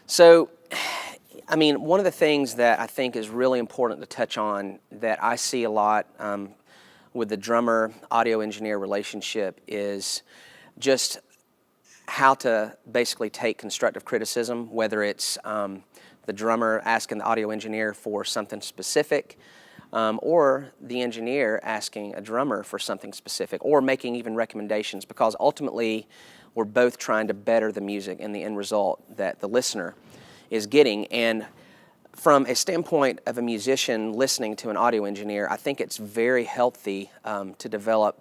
So, I mean, one of the things that I think is really important to touch on that I see a lot with the drummer audio engineer relationship is just how to basically take constructive criticism, whether it's the drummer asking the audio engineer for something specific, or the engineer asking a drummer for something specific, or making even recommendations, because ultimately we're both trying to better the music and the end result that the listener is getting. And from a standpoint of a musician listening to an audio engineer, I think it's very healthy to develop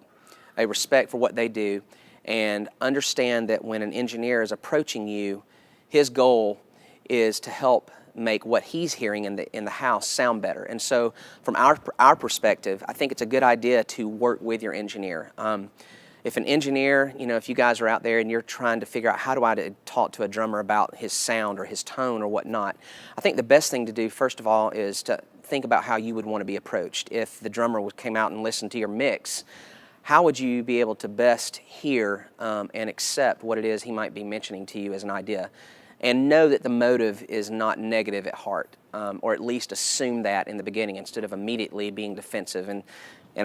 a respect for what they do and understand that when an engineer is approaching you, his goal is to help make what he's hearing in the house sound better. And so from our perspective, I think it's a good idea to work with your engineer. If an engineer, if you guys are out there and you're trying to figure out how do I talk to a drummer about his sound or his tone or whatnot, I think the best thing to do, first of all, is to think about how you would want to be approached. If the drummer came out and listened to your mix, how would you be able to best hear and accept what it is he might be mentioning to you as an idea? And know that the motive is not negative at heart, or at least assume that in the beginning instead of immediately being defensive. And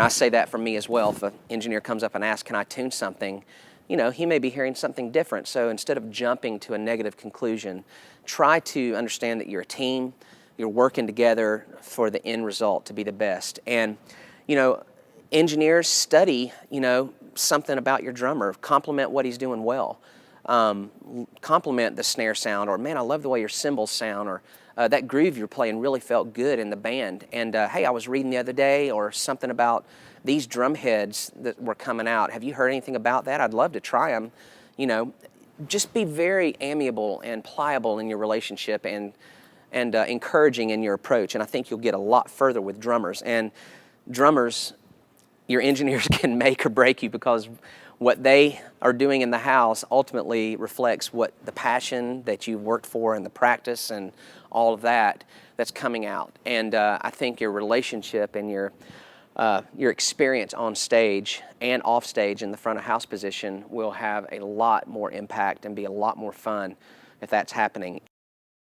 I say that for me as well. If an engineer comes up and asks, can I tune something? He may be hearing something different. So instead of jumping to a negative conclusion, try to understand that you're a team, you're working together for the end result to be the best. And, engineers study, something about your drummer, compliment what he's doing well. Compliment the snare sound, or man, I love the way your cymbals sound, or that groove you're playing really felt good in the band. And hey, I was reading the other day, or something about these drum heads that were coming out. Have you heard anything about that? I'd love to try them. Just be very amiable and pliable in your relationship and encouraging in your approach. And I think you'll get a lot further with drummers. And drummers, your engineers can make or break you, because what they are doing in the house ultimately reflects what the passion that you've worked for and the practice and all of that's coming out. And I think your relationship and your experience on stage and off stage in the front of house position will have a lot more impact and be a lot more fun if that's happening.